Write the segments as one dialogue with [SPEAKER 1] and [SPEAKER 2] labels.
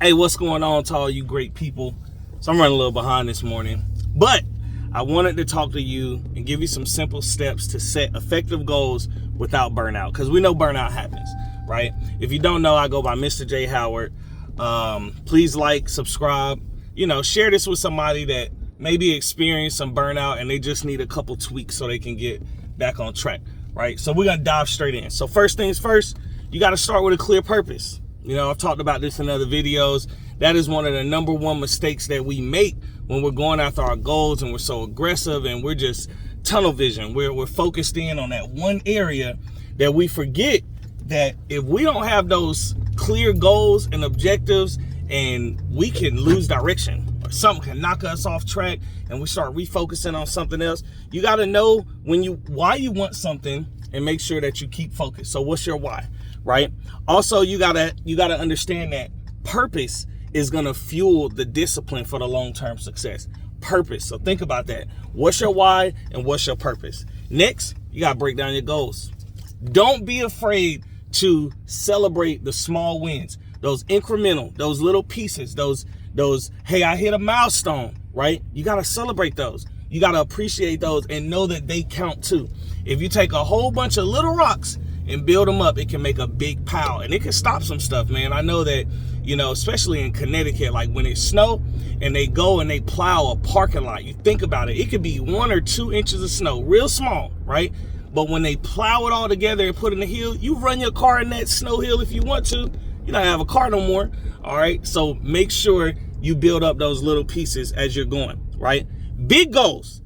[SPEAKER 1] Hey, what's going on to all you great people? So I'm running a little behind this morning, but I wanted to talk to you and give you some simple steps to set effective goals without burnout, because we know burnout happens, right? If you don't know, I go by Mr. J. Howard. Please like, subscribe, share this with somebody that maybe experienced some burnout and they just need a couple tweaks so they can get back on track, right? So we're going to dive straight in. So first things first, you got to start with a clear purpose. I've talked about this in other videos. That is one of the number one mistakes that we make when we're going after our goals and we're so aggressive and we're just tunnel vision. We're focused in on that one area that we forget that if we don't have those clear goals and objectives, and we can lose direction or something can knock us off track and we start refocusing on something else. You got to know why you want something and make sure that you keep focused. So what's your why? Right? Also, you gotta understand that purpose is gonna fuel the discipline for the long-term success. Purpose. So think about that. What's your why and what's your purpose? Next, you gotta break down your goals. Don't be afraid to celebrate the small wins, those incremental, those little pieces, those, hey, I hit a milestone, right? You gotta celebrate those. You gotta appreciate those and know that they count too. If you take a whole bunch of little rocks and build them up, it can make a big pile and it can stop some stuff, man. I know that, especially in Connecticut, like when it snow and they go and they plow a parking lot, you think about it, it could be 1 or 2 inches of snow, real small, right? But when they plow it all together and put it in the hill, you run your car in that snow hill if you want to. You don't have a car no more, all right? So make sure you build up those little pieces as you're going, right? Big goals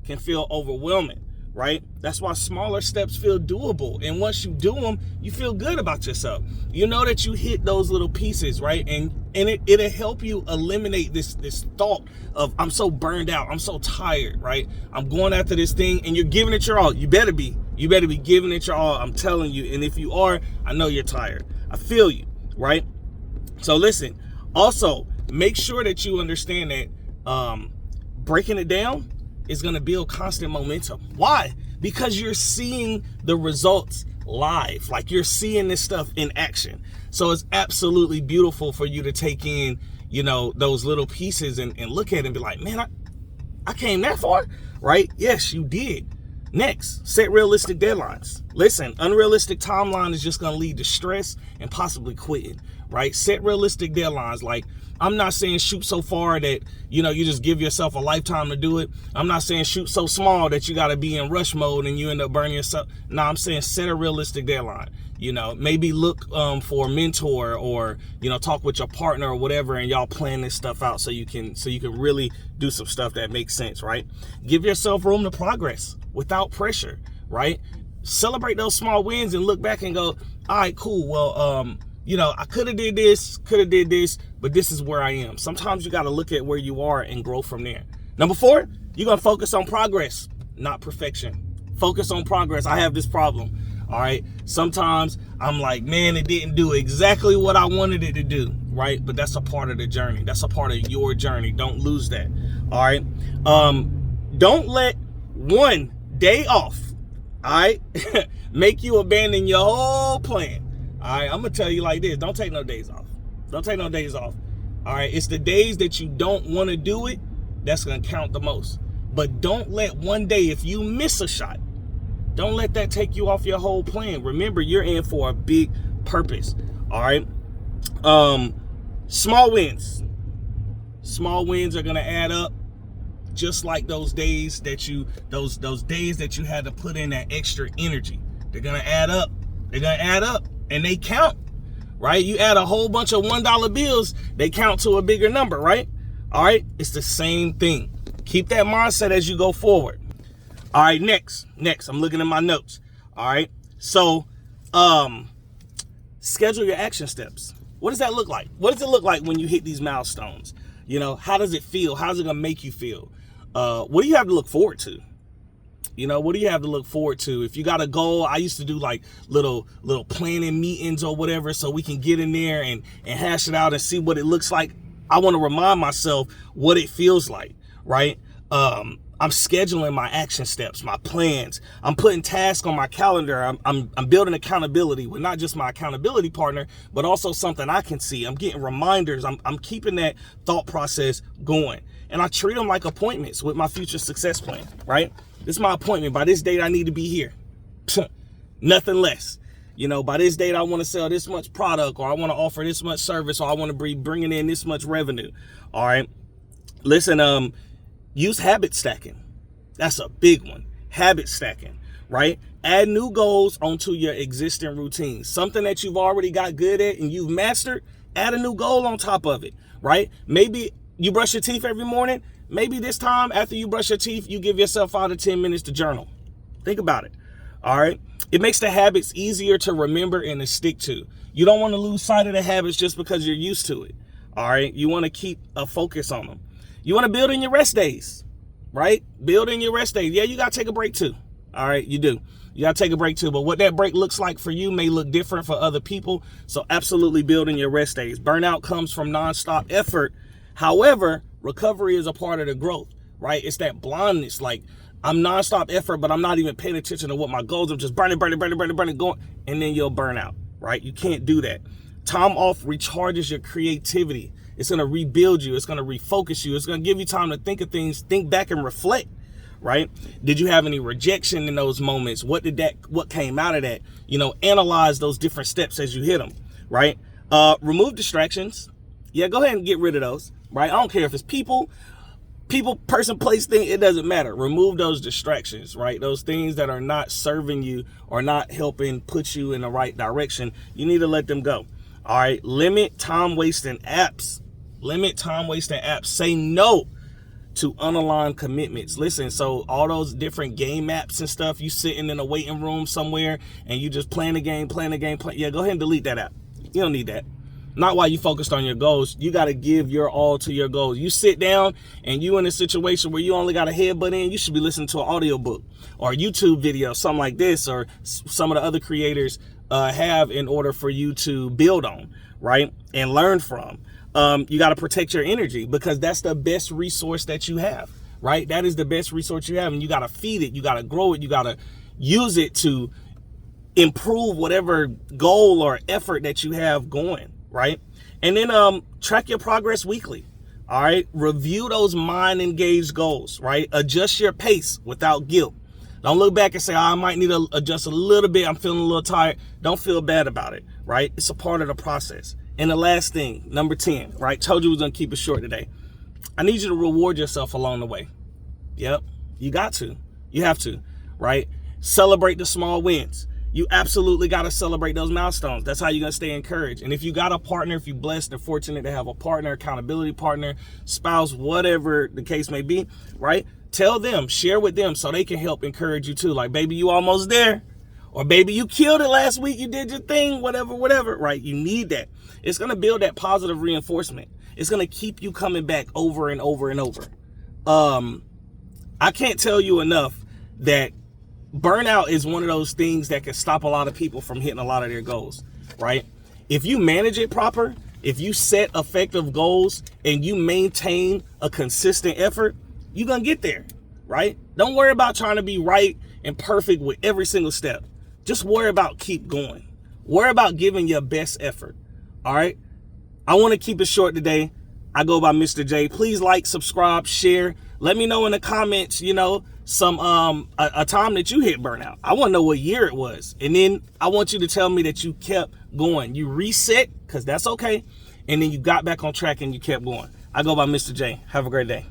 [SPEAKER 1] can feel overwhelming, right? That's why smaller steps feel doable. And once you do them, you feel good about yourself. You know that you hit those little pieces, right? And it'll help you eliminate this thought of, I'm so burned out, I'm so tired, right? I'm going after this thing and you're giving it your all. You better be giving it your all. I'm telling you. And if you are, I know you're tired. I feel you, right? So listen, also make sure that you understand that breaking it down is going to build constant momentum. Why? Because you're seeing the results live, like you're seeing this stuff in action. So it's absolutely beautiful for you to take in, those little pieces and look at it and be like, man, I came that far, right? Yes, you did. Next, set realistic deadlines. Listen, unrealistic timeline is just going to lead to stress and possibly quitting, right? Set realistic deadlines. Like, I'm not saying shoot so far that, you just give yourself a lifetime to do it. I'm not saying shoot so small that you got to be in rush mode and you end up burning yourself. No, I'm saying set a realistic deadline. Maybe look for a mentor or, talk with your partner or whatever, and y'all plan this stuff out so you can really do some stuff that makes sense, right? Give yourself room to progress without pressure, right? Celebrate those small wins and look back and go, all right, cool. Well, I could have did this, but this is where I am. Sometimes you got to look at where you are and grow from there. Number 4, you're going to focus on progress, not perfection. Focus on progress. I have this problem. All right. Sometimes I'm like, man, it didn't do exactly what I wanted it to do. Right. But that's a part of the journey. That's a part of your journey. Don't lose that. All right. Don't let one day off, all right, make you abandon your whole plan. All right, I'm going to tell you like this. Don't take no days off. Don't take no days off. All right, it's the days that you don't want to do it that's going to count the most. But don't let one day, if you miss a shot, don't let that take you off your whole plan. Remember, you're in for a big purpose. All right. Small wins. Small wins are going to add up. Just like those days that you had to put in that extra energy. They're going to add up. They're going to add up. And they count, right? You add a whole bunch of $1 bills, they count to a bigger number, right? All right, it's the same thing. Keep that mindset as you go forward. All right, next, I'm looking at my notes. All right, so schedule your action steps. What does that look like? What does it look like when you hit these milestones? How does it feel? How's it gonna make you feel? What do you have to look forward to? What do you have to look forward to? If you got a goal, I used to do like little planning meetings or whatever so we can get in there and hash it out and see what it looks like. I want to remind myself what it feels like, right? I'm scheduling my action steps, my plans. I'm putting tasks on my calendar. I'm building accountability with not just my accountability partner, but also something I can see. I'm getting reminders. I'm keeping that thought process going. And I treat them like appointments with my future success plan, right? This is my appointment. By this date, I need to be here. Nothing less. You know, by this date, I want to sell this much product, or I want to offer this much service, or I want to be bringing in this much revenue. All right. Listen, use habit stacking. That's a big one. Habit stacking, right? Add new goals onto your existing routines. Something that you've already got good at and you've mastered, add a new goal on top of it, right? Maybe you brush your teeth every morning. Maybe this time after you brush your teeth, you give yourself 5 to 10 minutes to journal. Think about it. All right. It makes the habits easier to remember and to stick to. You don't want to lose sight of the habits just because you're used to it. All right. You want to keep a focus on them. You want to build in your rest days, right? Build in your rest days. Yeah, you got to take a break too. All right. You do. You got to take a break too. But what that break looks like for you may look different for other people. So absolutely build in your rest days. Burnout comes from nonstop effort. However, recovery is a part of the growth, right? It's that blindness. Like, I'm nonstop effort, but I'm not even paying attention to what my goals are. I'm just burning, going, and then you'll burn out, right? You can't do that. Time off recharges your creativity. It's going to rebuild you. It's going to refocus you. It's going to give you time to think of things, think back and reflect, right? Did you have any rejection in those moments? What came out of that? You know, analyze those different steps as you hit them, right? Remove distractions. Yeah, go ahead and get rid of those, right? I don't care if it's people, person, place, thing, it doesn't matter. Remove those distractions, right? Those things that are not serving you or not helping put you in the right direction. You need to let them go. All right. Limit time wasting apps. Say no to unaligned commitments. Listen, so all those different game apps and stuff, you sitting in a waiting room somewhere and you just playing the game. Yeah, go ahead and delete that app. You don't need that. Not while you focused on your goals. You got to give your all to your goals. You sit down and you in a situation where you only got a headbutt in, you should be listening to an audiobook or a YouTube video, something like this, or some of the other creators have in order for you to build on, right? And learn from. You got to protect your energy because that's the best resource that you have, right? That is the best resource you have, and you got to feed it. You got to grow it. You got to use it to improve whatever goal or effort that you have going. Right. And then track your progress weekly. All right. Review those mind engaged goals. Right. Adjust your pace without guilt. Don't look back and say, I might need to adjust a little bit. I'm feeling a little tired. Don't feel bad about it. Right. It's a part of the process. And the last thing, number 10. Right. Told you we was going to keep it short today. I need you to reward yourself along the way. Yep. You got to. You have to. Right. Celebrate the small wins. You absolutely got to celebrate those milestones. That's how you're going to stay encouraged. And if you got a partner, if you're blessed and fortunate to have a partner, accountability partner, spouse, whatever the case may be, right? Tell them, share with them so they can help encourage you too. Like, baby, you almost there. Or baby, you killed it last week. You did your thing, whatever, right? You need that. It's going to build that positive reinforcement. It's going to keep you coming back over and over and over. I can't tell you enough that burnout is one of those things that can stop a lot of people from hitting a lot of their goals, right? If you manage it proper, if you set effective goals and you maintain a consistent effort, you're going to get there, right? Don't worry about trying to be right and perfect with every single step. Just worry about keep going. Worry about giving your best effort, all right? I want to keep it short today. I go by Mr. J. Please like, subscribe, share. Let me know in the comments, some a time that you hit burnout. I want to know what year it was. And then I want you to tell me that you kept going. You reset, because that's okay. And then you got back on track and you kept going. I go by Mr. J. Have a great day.